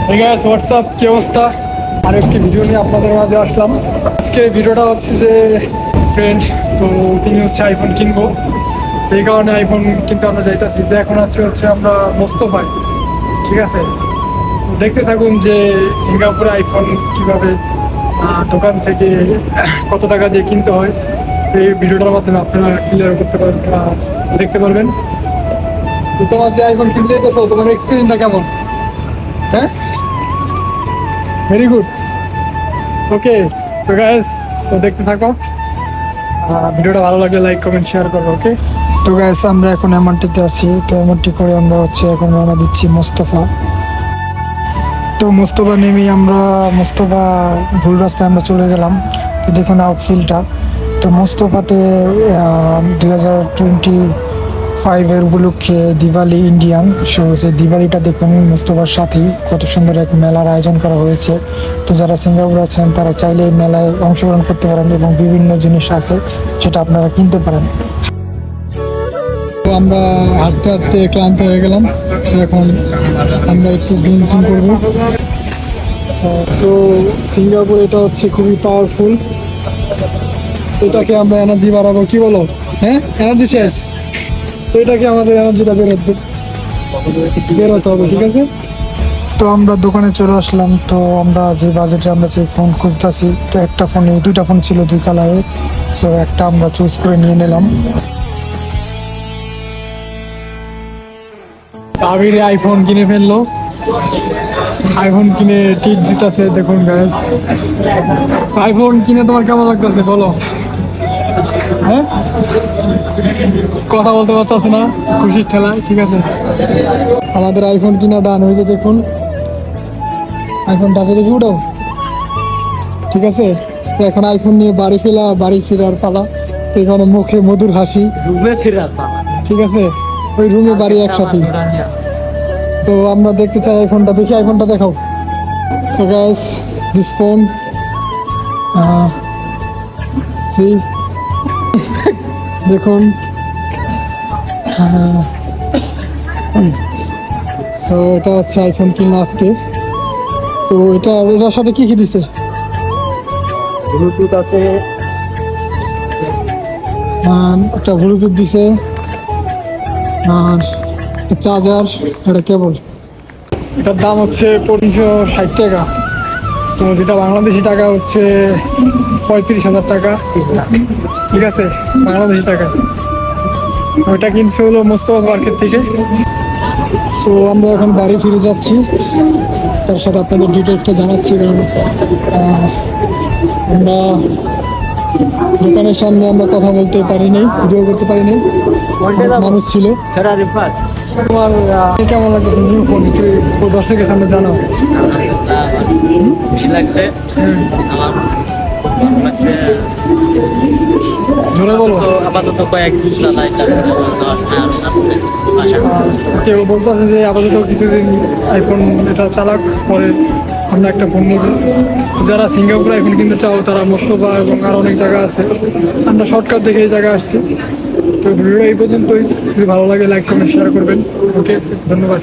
WhatsApp কি অবস্থা? আরেকটি ভিডিও নিয়ে আপনাদের মাঝে আসলাম। আজকের ভিডিওটা হচ্ছে যে ফ্রেন্ড, তো তিনি হচ্ছে আইফোন কিনবো, এই কারণে আইফোন কিনতে আমরা যাইতেছি। তো এখন আজকে হচ্ছে আমরা মোস্তফায়, ঠিক আছে? দেখতে থাকুন যে সিঙ্গাপুরে আইফোন কীভাবে দোকান থেকে কত টাকা দিয়ে কিনতে হয়, এই ভিডিওটার মাধ্যমে আপনারা ক্লিয়ার করতে পারবেন, দেখতে পারবেন। তো তোমার যে আইফোন কিনতে যেতেছো, তোমার এক্সপিরিয়েন্সটা কেমন? হ্যাঁ, ভেরি গুড। ওকে, তো গাইস, তো দেখতে থাকো। ভিডিওটা ভালো লাগলে লাইক কমেন্ট শেয়ার করো। ওকে, তো গাইস আমরা এখন এমআরটিতে আছি। তো এমআরটি করে আমরা হচ্ছে এখন রওনা দিচ্ছি মোস্তফা। তো মোস্তফা নেমেই আমরা ভুল রাস্তায় আমরা চলে গেলাম। তো দেখুন আউটফিল্ডটা। তো মোস্তফাতে 2025 উপলক্ষে দিওয়ালি ইন্ডিয়ান শো, যে দিওয়ালিটা দেখুন মোস্তফার সাথেই কত সুন্দর এক মেলার আয়োজন করা হয়েছে। তো যারা সিঙ্গাপুরে আছেন তারা চাইলে এই মেলায় অংশগ্রহণ করতে পারেন এবং বিভিন্ন জিনিস আছে যেটা আপনারা কিনতে পারেন। তো আমরা হাঁটতে হাঁটতে ক্লান্ত হয়ে গেলাম। তো এখন আমরা একটু ড্রিঙ্কিং করবো। তো সিঙ্গাপুর এটা হচ্ছে খুবই পাওয়ারফুল, এটাকে আমরা এনার্জি বাড়াবো, কি বলো? হ্যাঁ, এনার্জি শেষ, তো এটাকে আমাদের এনার্জিটা বেরোতে হবে, ঠিক আছে? তো আমরা দোকানে চলে আসলাম। তো আমরা যে বাজেটে আমরা যে ফোন খুঁজতেছি, তো একটা ফোনে দুইটা ফোন ছিল, দুই কালারে। সো একটা আমরা চুজ করে নিয়ে নিলাম। আবিরে আইফোন কিনে ফেললো, আইফোন কিনে টিপ দিতেছে। দেখুন গাইস, আইফোন কিনে তোমার কেমন লাগতেছে বলো? হ্যাঁ, কথা বলতে পারতেছে না খুশির ঠেলায়, ঠিক আছে? আমাদের আইফোন কিনা ডান হয়েছে। দেখুন আইফোনটাকে দেখি উঠাও, ঠিক আছে? তো এখন আইফোন নিয়ে বাড়ি ফেরার পালা। তো এখানে মুখে মধুর হাসি, ঠিক আছে? ওই রুমে বাড়ি একসাথে। তো আমরা দেখতে চাই আইফোনটা, দেখি আইফোনটা দেখাও। So guys, this phone see দেখুন। সো এটা হচ্ছে আইফোন কিনা আজকে। তো এটার সাথে কি কি দিছে? ব্লুটুথ আছে, একটা ব্লুটুথ দিছে, আর চার্জার, এটা কেবল। এটার দাম হচ্ছে 360 টাকা। তো যেটা বাংলাদেশি টাকা হচ্ছে 35,000 টাকা, ঠিক আছে? বাংলাদেশি টাকা। ওইটা কিনছে হলো মোস্তফা মার্কেট থেকে। সো আমরা এখন বাড়ি ফিরে যাচ্ছি, তার সাথে আপনাদের ডিটেলসটা জানাচ্ছি। কারণ আমরা দোকানের সামনে আমরা কথা বলতে পারিনি, ভিডিও করতে পারিনি, মানুষ ছিল। তোমার কেমন লাগতেছে নিউ ফোন? দর্শকের সামনে জানাও। লাগছে জোরে বলো। আপাতত কয়েকদিন চালাই, কেউ বলতেছে যে আপাতত কিছুদিন আইফোন এটা চালাক, পরে আমরা একটা ফোন নেব। যারা সিঙ্গাপুর আইফোন কিনতে চাও তারা মোস্তফা এবং আরও অনেক জায়গা আছে, আমরা শর্টকাট দেখে এই জায়গায় আসছি। তো ভিডিও এই পর্যন্তই। যদি ভালো লাগে লাইক কমেন্ট শেয়ার করবেন। ওকে, ধন্যবাদ।